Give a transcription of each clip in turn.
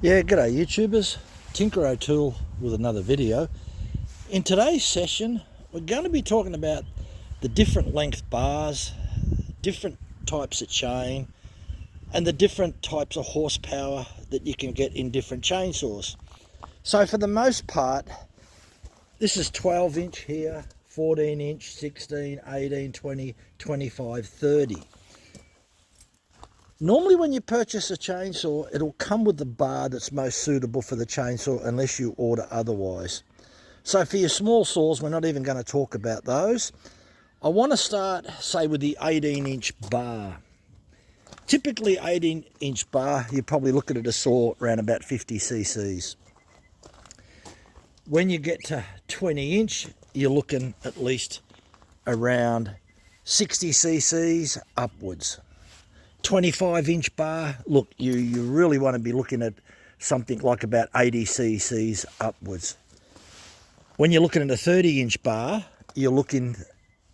Yeah, g'day YouTubers, Tinker O'Toole with another video. In today's session, we're going to be talking about the different length bars, different types of chain, and the different types of horsepower that you can get in different chainsaws. So for the most part, this is 12 inch here, 14 inch, 16, 18, 20, 25, 30. Normally when you purchase a chainsaw, it'll come with the bar that's most suitable for the chainsaw unless you order otherwise. So for your small saws, we're not even going to talk about those. I want to start, say, with the 18-inch bar. Typically 18-inch bar, you're probably looking at a saw around about 50 cc's. When you get to 20-inch, you're looking at least around 60 cc's upwards. 25-inch bar, look, you really want to be looking at something like about 80 cc's upwards. When you're looking at a 30-inch bar, you're looking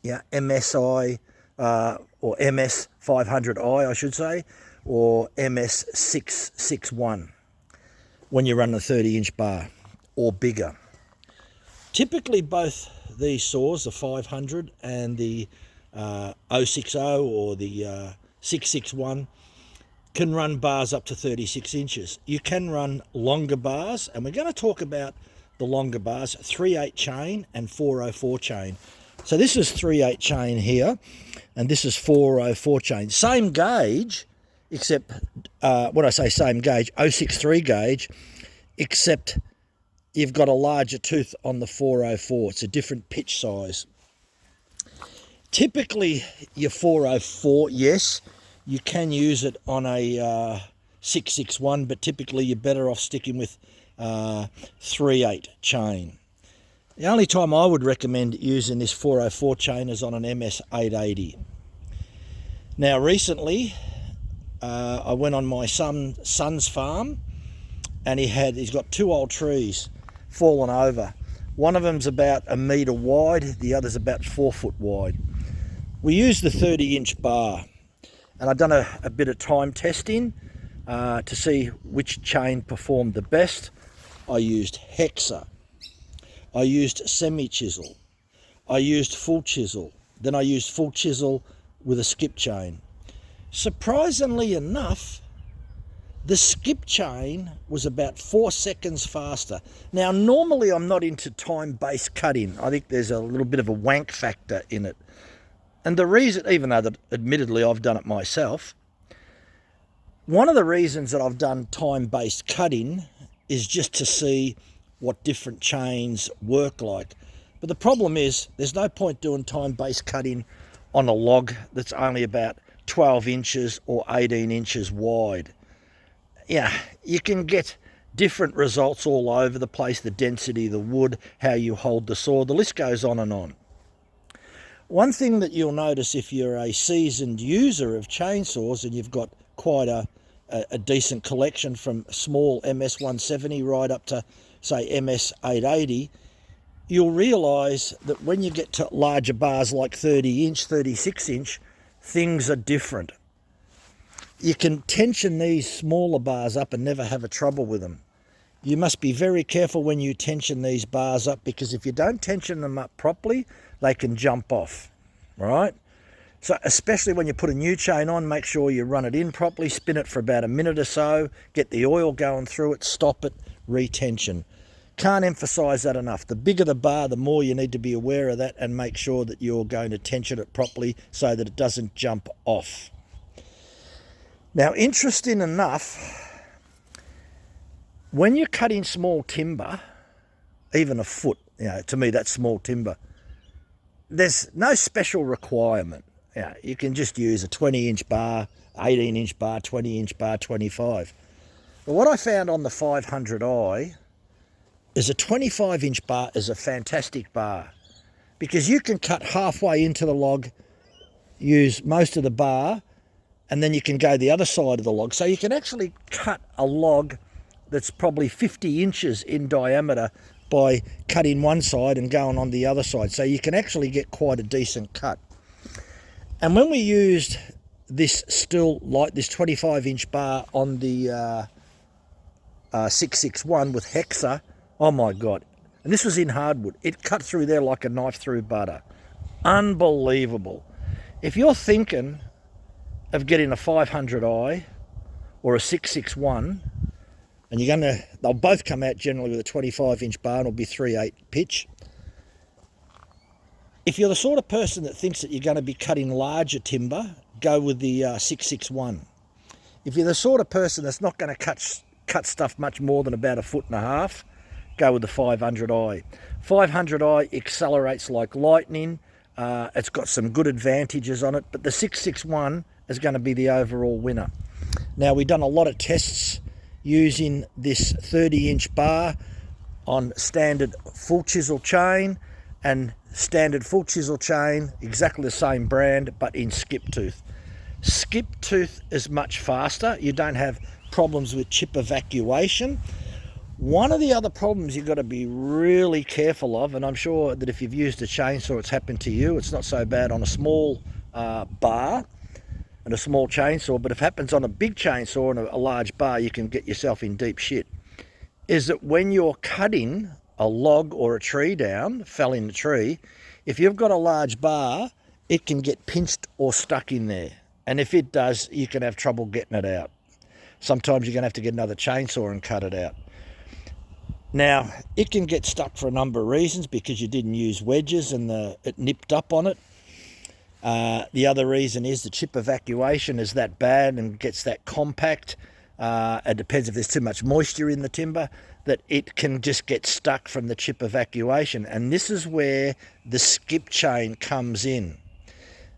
MSI or MS 500i, I should say, or MS 661 when you run a 30-inch bar or bigger. Typically both these saws, the 500 and the 060 or the 661, can run bars up to 36 inches. You can run longer bars, and we're going to talk about the longer bars, 3/8 chain and 404 chain. So this is 3/8 chain here, and this is 404 chain. Same gauge, except, when I say same gauge, 063 gauge, except you've got a larger tooth on the 404. It's a different pitch size. Typically, your 404, yes, you can use it on a 661, but typically you're better off sticking with 3/8 chain. The only time I would recommend using this 404 chain is on an MS 880. Now, recently, I went on my son's farm, and he's got two old trees fallen over. One of them's about 1 metre wide, the other's about 4 foot wide. We used the 30-inch bar, and I've done a bit of time testing to see which chain performed the best. I used hexa, I used semi-chisel, I used full chisel, then I used full chisel with a skip chain. Surprisingly enough, the skip chain was about 4 seconds faster. Now, normally I'm not into time-based cutting. I think there's a little bit of a wank factor in it. And the reason, even though that admittedly I've done it myself, one of the reasons that I've done time-based cutting is just to see what different chains work like. But the problem is there's no point doing time-based cutting on a log that's only about 12 inches or 18 inches wide. Yeah, you can get different results all over the place, the density of the wood, how you hold the saw, the list goes on and on. One thing that you'll notice if you're a seasoned user of chainsaws and you've got quite a decent collection from small MS 170 right up to, say, MS 880, you'll realise that when you get to larger bars like 30 inch, 36 inch, things are different. You can tension these smaller bars up and never have a trouble with them. You must be very careful when you tension these bars up, because if you don't tension them up properly, they can jump off, right? So especially when you put a new chain on, make sure you run it in properly, spin it for about a minute or so, get the oil going through it, stop it, retension. Can't emphasize that enough. The bigger the bar, the more you need to be aware of that and make sure that you're going to tension it properly so that it doesn't jump off. Now, interesting enough, when you're cutting small timber, even a foot, to me that's small timber, there's no special requirement. You can just use a 20-inch bar, 18-inch bar, 20-inch bar, 25. But what I found on the 500i is a 25-inch bar is a fantastic bar, because you can cut halfway into the log, use most of the bar, and then you can go the other side of the log. So you can actually cut a log that's probably 50 inches in diameter by cutting one side and going on the other side. So you can actually get quite a decent cut. And when we used this 25-inch bar on the 661 with Hexa, oh my God. And this was in hardwood. It cut through there like a knife through butter. Unbelievable. If you're thinking of getting a 500i or a 661, and they'll both come out generally with a 25-inch bar and it'll be 3/8 pitch. If you're the sort of person that thinks that you're going to be cutting larger timber, go with the 661. If you're the sort of person that's not going to cut stuff much more than about 1.5 feet, go with the 500i. 500i accelerates like lightning. It's got some good advantages on it, but the 661 is going to be the overall winner. Now, we've done a lot of tests using this 30-inch bar on standard full chisel chain and standard full chisel chain, exactly the same brand, but in skip tooth. Skip tooth is much faster. You don't have problems with chip evacuation. One of the other problems you've got to be really careful of, and I'm sure that if you've used a chainsaw, it's happened to you. It's not so bad on a small bar and a small chainsaw, but if it happens on a big chainsaw and a large bar, you can get yourself in deep shit, is that when you're cutting a log or a tree down, fell in the tree, if you've got a large bar, it can get pinched or stuck in there. And if it does, you can have trouble getting it out. Sometimes you're going to have to get another chainsaw and cut it out. Now, it can get stuck for a number of reasons, because you didn't use wedges and it nipped up on it. The other reason is the chip evacuation is that bad and gets that compact. It depends if there's too much moisture in the timber, that it can just get stuck from the chip evacuation. And this is where the skip chain comes in.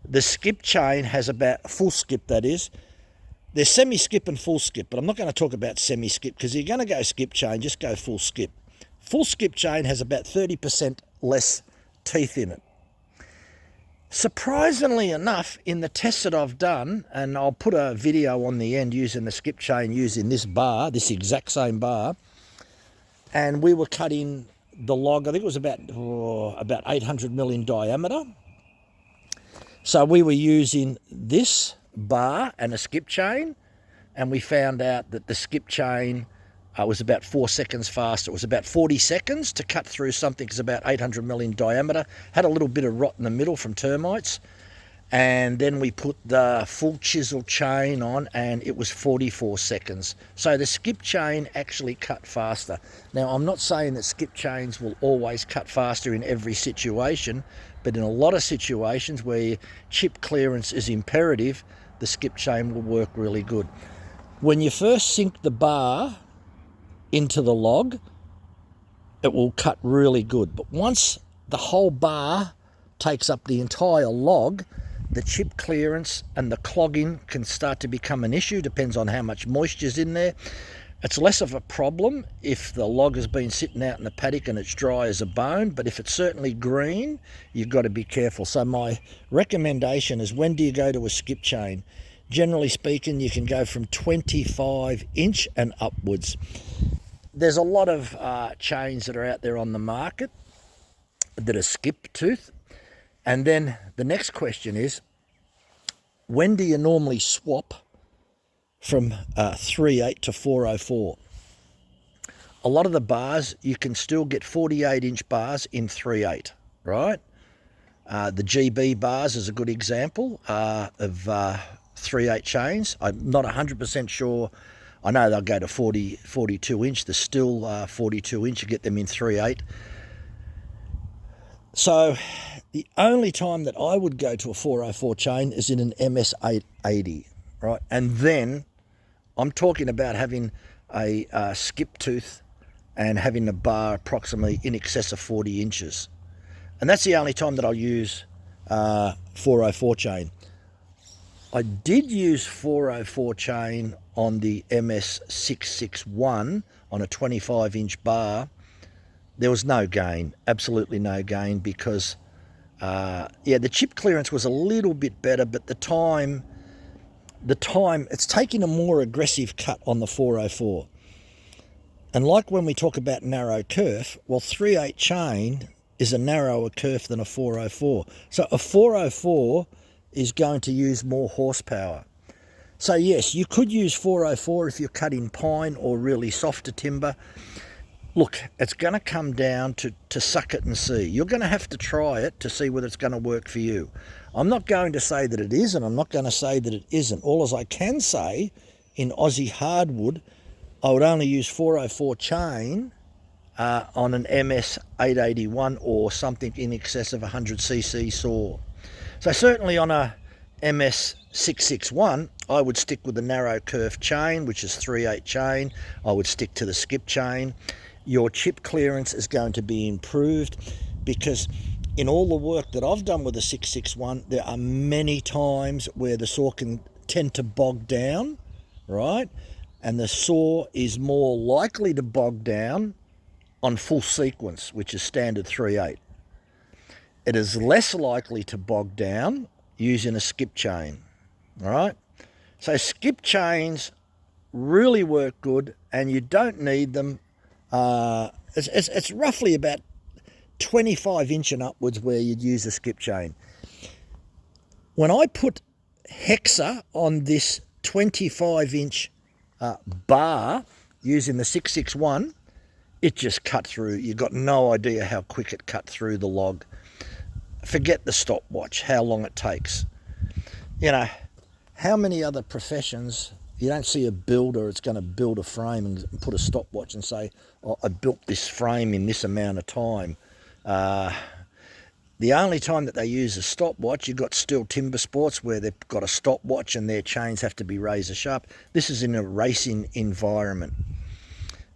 The skip chain has about, full skip that is, there's semi-skip and full skip, but I'm not going to talk about semi-skip, because you're going to go skip chain, just go full skip. Full skip chain has about 30% less teeth in it. Surprisingly enough, in the tests that I've done, and I'll put a video on the end using the skip chain using this bar, this exact same bar, and we were cutting the log, I think it was about 800 mil in diameter. So we were using this bar and a skip chain, and we found out that the skip chain was about 4 seconds faster. It was about 40 seconds to cut through something that's about 800 mil in diameter, had a little bit of rot in the middle from termites, and then we put the full chisel chain on and it was 44 seconds. So the skip chain actually cut faster. Now, I'm not saying that skip chains will always cut faster in every situation, but in a lot of situations where chip clearance is imperative, the skip chain will work really good. When you first sink the bar into the log, it will cut really good. But once the whole bar takes up the entire log, the chip clearance and the clogging can start to become an issue. Depends on how much moisture's in there. It's less of a problem if the log has been sitting out in the paddock and it's dry as a bone, but if it's certainly green, you've got to be careful. So my recommendation is, when do you go to a skip chain? Generally speaking, you can go from 25-inch and upwards. There's a lot of chains that are out there on the market that are skip tooth. And then the next question is, when do you normally swap from 3/8 to 4/04? A lot of the bars, you can still get 48-inch bars in 3/8, right? The GB bars is a good example of 3/8 chains. I'm not 100% sure. I know they'll go to 42-inch. There's still 42-inch. You get them in 3/8. So the only time that I would go to a 4/04 chain is in an MS880, right? And then I'm talking about having a skip tooth and having a bar approximately in excess of 40 inches. And that's the only time that I'll use 4/04 chain. I did use 4/04 chain on the MS661 on a 25-inch bar. There was no gain, absolutely no gain, because the chip clearance was a little bit better, but the time, it's taking a more aggressive cut on the 4/04. And like when we talk about narrow kerf, well, 3/8 chain is a narrower kerf than a 4/04. So a 4/04 is going to use more horsepower. So yes, you could use 404 if you're cutting pine or really softer timber. Look, it's going to come down to suck it and see. You're going to have to try it to see whether it's going to work for you. I'm not going to say that it is, and I'm not going to say that it isn't. All as I can say, in Aussie hardwood, I would only use 404 chain on an MS 881 or something in excess of 100cc saw. So certainly on a MS 661, I would stick with the narrow kerf chain, which is 3/8 chain. I would stick to the skip chain. Your chip clearance is going to be improved because in all the work that I've done with the 661, there are many times where the saw can tend to bog down, right? And the saw is more likely to bog down on full sequence, which is standard 3/8. It is less likely to bog down using a skip chain, all right? So skip chains really work good, and you don't need them. It's roughly about 25 inch and upwards where you'd use a skip chain. When I put Hexa on this 25 inch bar using the 661, it just cut through. You've got no idea how quick it cut through the log. Forget the stopwatch, how long it takes. You know, how many other professions, you don't see a builder that's going to build a frame and put a stopwatch and say, oh, I built this frame in this amount of time. The only time that they use a stopwatch, you've got Steel Timber Sports where they've got a stopwatch and their chains have to be razor sharp. This is in a racing environment.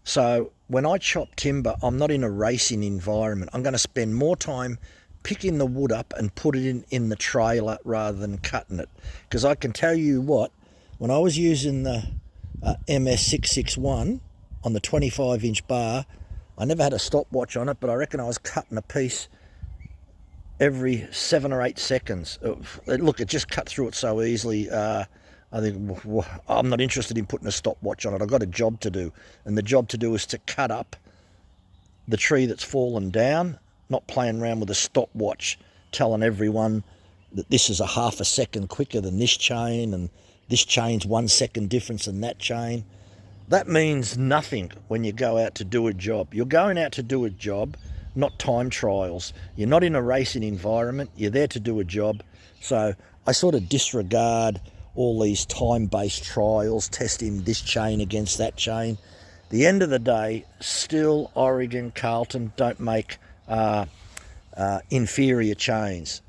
So when I chop timber, I'm not in a racing environment. I'm going to spend more time picking the wood up and put it in the trailer rather than cutting it. Because I can tell you what, when I was using the MS661 on the 25 inch bar, I never had a stopwatch on it, but I reckon I was cutting a piece every 7 or 8 seconds. Look, it just cut through it so easily. I think I'm not interested in putting a stopwatch on it. I've got a job to do, and the job to do is to cut up the tree that's fallen down, not playing around with a stopwatch telling everyone that this is a half a second quicker than this chain and this chain's 1 second difference than that chain. That means nothing when you go out to do a job. You're going out to do a job, not time trials. You're not in a racing environment. You're there to do a job. So I sort of disregard all these time-based trials, testing this chain against that chain. The end of the day, Stihl, Oregon, Carlton don't make inferior chains.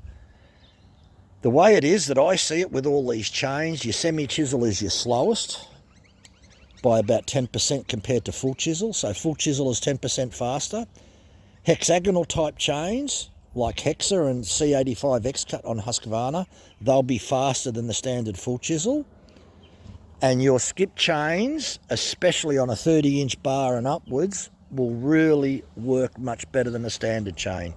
The way it is that I see it with all these chains, your semi-chisel is your slowest by about 10% compared to full chisel. So full chisel is 10% faster. Hexagonal type chains like Hexa and C85 X-Cut on Husqvarna, they'll be faster than the standard full chisel. And your skip chains, especially on a 30 inch bar and upwards, will really work much better than a standard chain.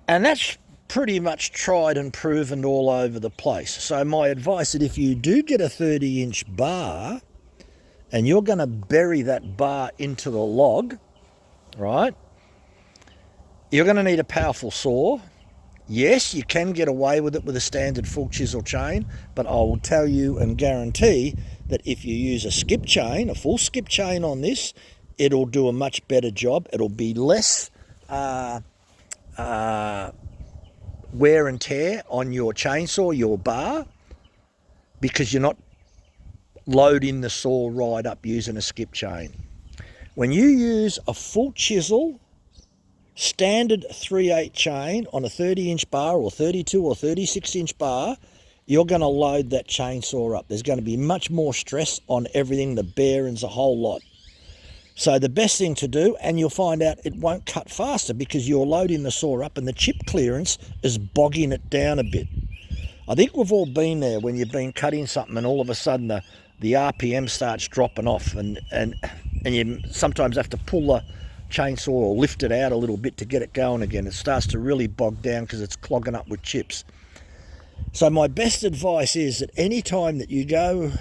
And that's pretty much tried and proven all over the place. So my advice is if you do get a 30 inch bar and you're going to bury that bar into the log, right, you're going to need a powerful saw. Yes, you can get away with it with a standard full chisel chain, but I will tell you and guarantee that if you use a skip chain, a full skip chain on this, it'll do a much better job. It'll be less wear and tear on your chainsaw, your bar, because you're not loading the saw right up using a skip chain. When you use a full chisel, standard 3/8 chain on a 30 inch bar or 32 or 36 inch bar, you're going to load that chainsaw up. There's going to be much more stress on everything, the bearings, a whole lot. So the best thing to do, and you'll find out it won't cut faster because you're loading the saw up and the chip clearance is bogging it down a bit. I think we've all been there when you've been cutting something and all of a sudden the RPM starts dropping off and you sometimes have to pull the chainsaw or lift it out a little bit to get it going again. It starts to really bog down because it's clogging up with chips. So my best advice is that any time that you go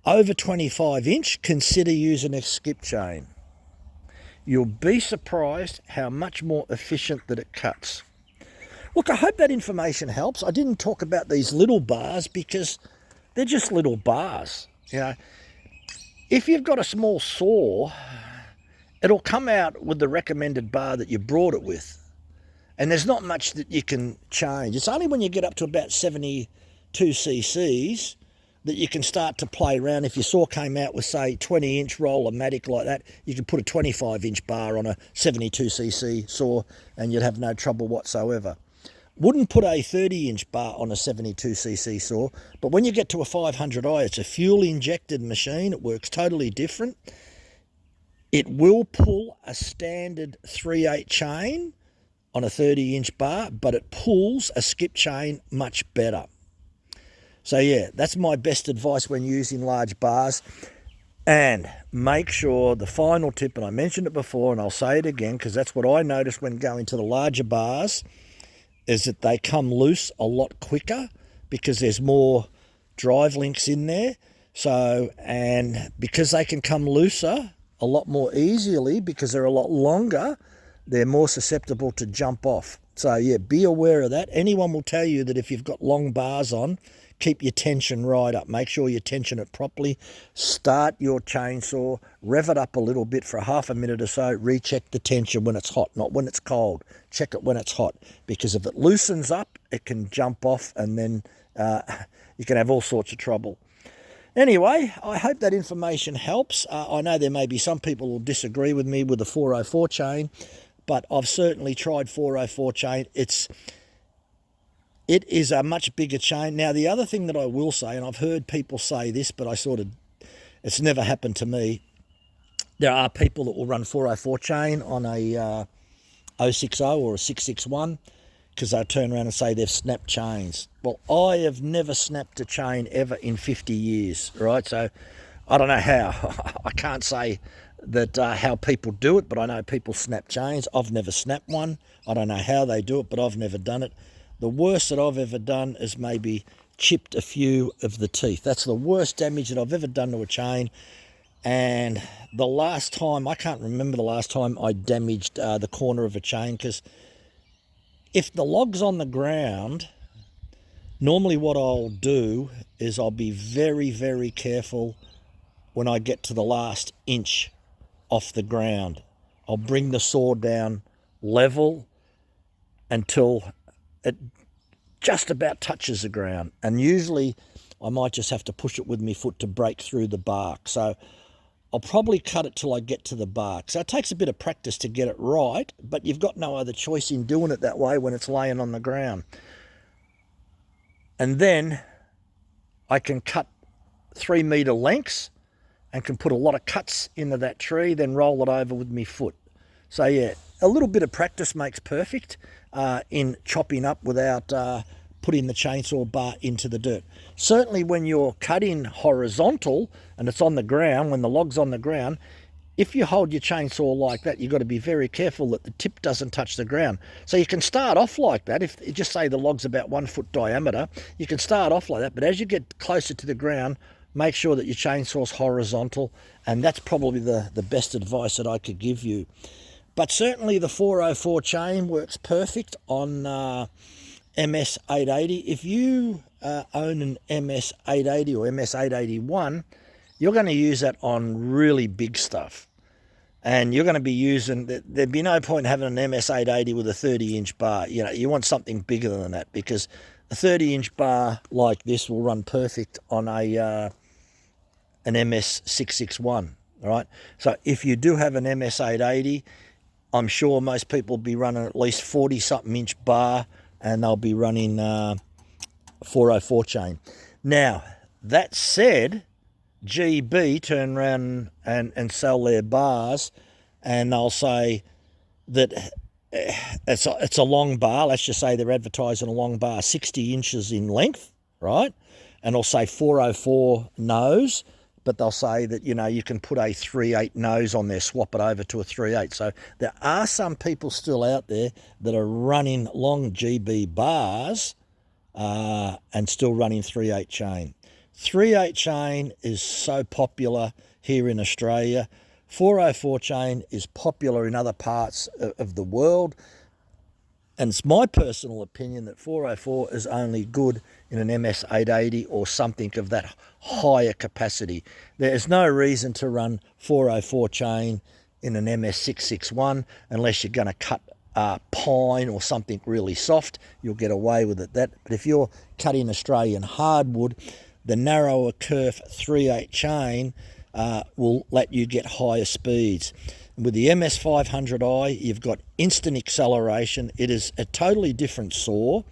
over 25 inch, consider using a skip chain. You'll be surprised how much more efficient that it cuts. Look, I hope that information helps. I didn't talk about these little bars because they're just little bars. You know, if you've got a small saw, it'll come out with the recommended bar that you brought it with. And there's not much that you can change. It's only when you get up to about 72 cc's that you can start to play around. If your saw came out with, say, 20-inch roll-o-matic like that, you could put a 25-inch bar on a 72cc saw and you'd have no trouble whatsoever. Wouldn't put a 30-inch bar on a 72cc saw, but when you get to a 500i, it's a fuel-injected machine. It works totally different. It will pull a standard 3/8 chain on a 30-inch bar, but it pulls a skip chain much better. So yeah, that's my best advice when using large bars. And make sure, the final tip, and I mentioned it before and I'll say it again because that's what I noticed when going to the larger bars, is that they come loose a lot quicker because there's more drive links in there. So, and because they can come looser a lot more easily because they're a lot longer, they're more susceptible to jump off. So yeah, be aware of that. Anyone will tell you that if you've got long bars on, keep your tension right up. Make sure you tension it properly. Start your chainsaw, rev it up a little bit for a half a minute or so. Recheck the tension when it's hot, not when it's cold. Check it when it's hot, because if it loosens up, it can jump off and then you can have all sorts of trouble. Anyway, I hope that information helps. I know there may be some people who will disagree with me with the 404 chain, but I've certainly tried 404 chain. It is a much bigger chain. Now, the other thing that I will say, and I've heard people say this, but it's never happened to me. There are people that will run 404 chain on a 060 or a 661 because they'll turn around and say they've snapped chains. Well, I have never snapped a chain ever in 50 years, right? So I don't know how. I can't say that how people do it, but I know people snap chains. I've never snapped one. I don't know how they do it, but I've never done it. The worst that I've ever done is maybe chipped a few of the teeth. That's the worst damage that I've ever done to a chain. And the last time, I can't remember the last time I damaged the corner of a chain, because if the log's on the ground, normally what I'll do is I'll be very, very careful when I get to the last inch off the ground. I'll bring the saw down level until it just about touches the ground. And usually I might just have to push it with my foot to break through the bark. So I'll probably cut it till I get to the bark. So it takes a bit of practice to get it right, but you've got no other choice in doing it that way when it's laying on the ground. And then I can cut 3 metre lengths and can put a lot of cuts into that tree, then roll it over with my foot. So yeah, a little bit of practice makes perfect in chopping up without putting the chainsaw bar into the dirt. Certainly when you're cutting horizontal and it's on the ground, when the log's on the ground, if you hold your chainsaw like that, you've got to be very careful that the tip doesn't touch the ground. So you can start off like that. If just say the log's about 1 foot diameter, you can start off like that. But as you get closer to the ground, make sure that your chainsaw's horizontal. And that's probably the best advice that I could give you. But certainly the 404 chain works perfect on MS880. If you own an MS880 or MS881, you're going to use that on really big stuff. And you're going to be using, there'd be no point in having an MS880 with a 30-inch bar. You know, you want something bigger than that, because a 30-inch bar like this will run perfect on an MS661, all right? So if you do have an MS880, I'm sure most people will be running at least 40-something inch bar, and they'll be running 404 chain. Now, that said, GB turn around and sell their bars, and they'll say that it's a long bar. Let's just say they're advertising a long bar, 60 inches in length, right? And they'll say 404 nose, but they'll say that, you know, you can put a 3/8 nose on there, swap it over to a 3/8. So there are some people still out there that are running long GB bars and still running 3/8 chain. 3/8 chain is so popular here in Australia. 404 chain is popular in other parts of the world. And it's my personal opinion that 404 is only good in an MS 880 or something of that higher capacity. There's no reason to run 404 chain in an MS 661 unless you're going to cut pine or something really soft. You'll get away with it. But if you're cutting Australian hardwood, the narrower kerf 3/8 chain will let you get higher speeds. With the MS 500i, you've got instant acceleration. It is a totally different saw,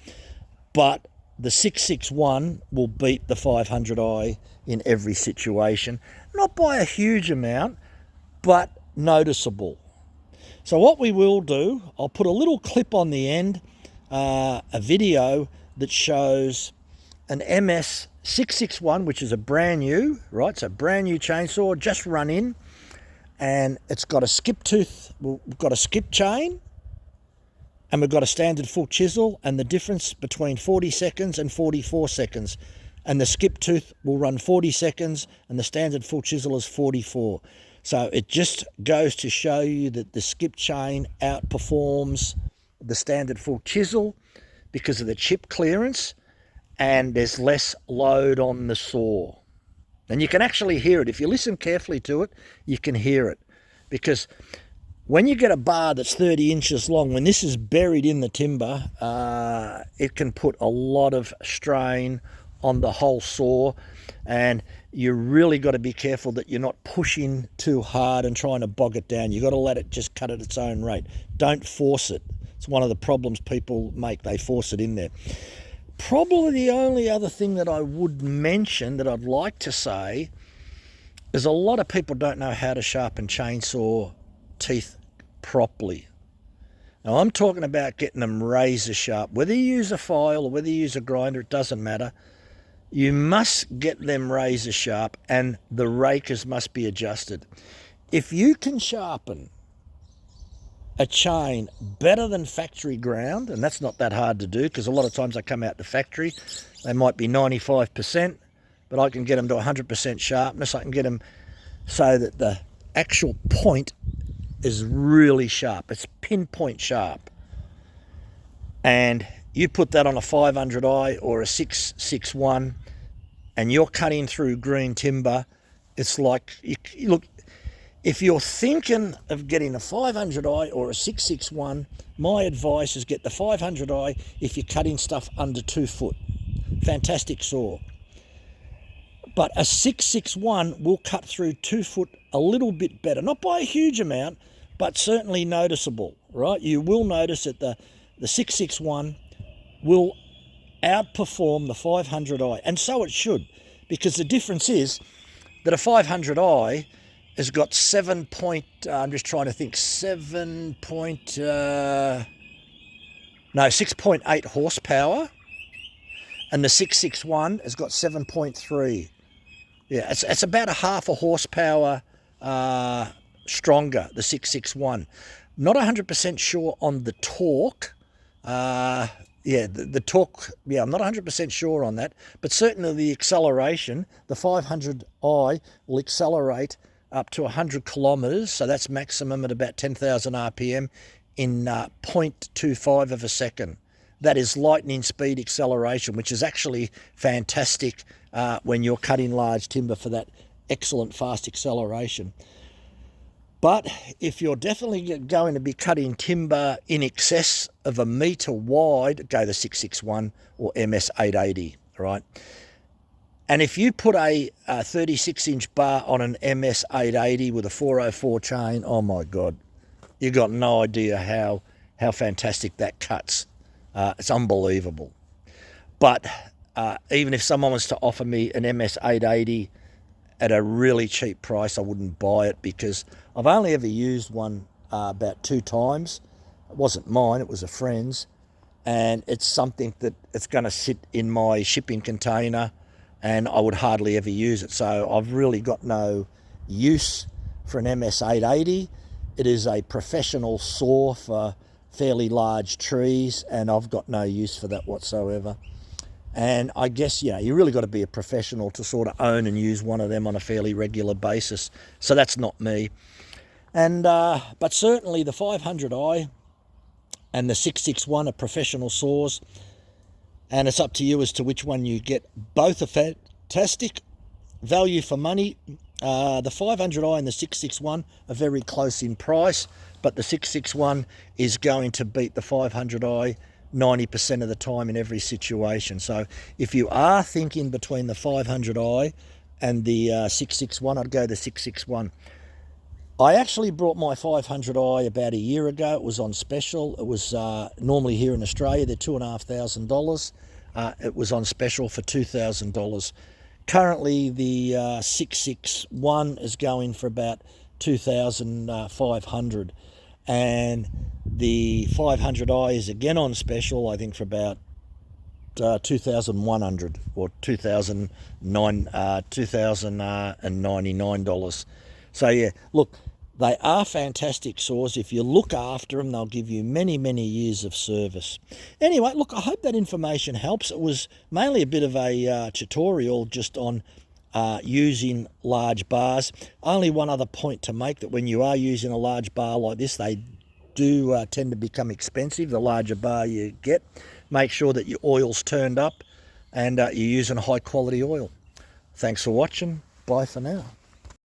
but the 661 will beat the 500i in every situation. Not by a huge amount, but noticeable. So what we will do, I'll put a little clip on the end, a video that shows an MS 661, which is a brand new, right? It's a brand new chainsaw, just run in. And it's got a skip tooth, we've got a skip chain, and we've got a standard full chisel, and the difference between 40 seconds and 44 seconds. And the skip tooth will run 40 seconds, and the standard full chisel is 44. So it just goes to show you that the skip chain outperforms the standard full chisel because of the chip clearance, and there's less load on the saw. And you can actually hear it. If you listen carefully to it, you can hear it. Because when you get a bar that's 30 inches long, when this is buried in the timber, it can put a lot of strain on the whole saw. And you really got to be careful that you're not pushing too hard and trying to bog it down. You've got to let it just cut at its own rate. Don't force it. It's one of the problems people make. They force it in there. Probably the only other thing that I would mention that I'd like to say is a lot of people don't know how to sharpen chainsaw teeth properly. Now I'm talking about getting them razor sharp. Whether you use a file or whether you use a grinder, it doesn't matter. You must get them razor sharp, and the rakers must be adjusted. If you can sharpen a chain better than factory ground, and that's not that hard to do because a lot of times they come out the factory, they might be 95%, but I can get them to 100% sharpness. I can get them so that the actual point is really sharp. It's pinpoint sharp. And you put that on a 500i or a 661 and you're cutting through green timber, it's like, look, if you're thinking of getting a 500i or a 661, my advice is get the 500i if you're cutting stuff under 2 foot. Fantastic saw. But a 661 will cut through 2 foot a little bit better. Not by a huge amount, but certainly noticeable, right? You will notice that the 661 will outperform the 500i, and so it should, because the difference is that a 500i has got 6.8 horsepower, and the 661 has got 7.3. Yeah, it's about a half a horsepower stronger, the 661. Not 100% sure on the torque. The torque, I'm not 100% sure on that, but certainly the acceleration, the 500i will accelerate up to 100 kilometres, so that's maximum at about 10,000 RPM in 0.25 of a second. That is lightning speed acceleration, which is actually fantastic when you're cutting large timber for that excellent fast acceleration. But if you're definitely going to be cutting timber in excess of a metre wide, go the 661 or MS 880, right? And if you put a 36-inch bar on an MS 880 with a 404 chain, oh my God, you've got no idea how fantastic that cuts. It's unbelievable. But even if someone was to offer me an MS 880 at a really cheap price, I wouldn't buy it because I've only ever used one about 2 times. It wasn't mine, it was a friend's. And it's something that it's going to sit in my shipping container and I would hardly ever use it. So I've really got no use for an MS 880. It is a professional saw for fairly large trees, and I've got no use for that whatsoever. And I guess, you really got to be a professional to sort of own and use one of them on a fairly regular basis. So that's not me. And but certainly the 500i, and the 661 are professional saws, and it's up to you as to which one you get. Both are fantastic value for money. The 500i and the 661 are very close in price, but the 661 is going to beat the 500i 90% of the time in every situation. So if you are thinking between the 500i and the 661, I'd go the 661. I actually brought my 500i about a year ago. It was on special. It was normally here in Australia, they're $2,500. It was on special for $2,000. Currently, the 661 is going for about 2,500, and the 500i is again on special, I think, for about 2,100 or $2,099. So yeah, look, they are fantastic saws. If you look after them, they'll give you many, many years of service. Anyway, look, I hope that information helps. It was mainly a bit of a tutorial just on using large bars. Only one other point to make, that when you are using a large bar like this, they do tend to become expensive. The larger bar you get, make sure that your oil's turned up and you're using high quality oil. Thanks for watching. Bye for now.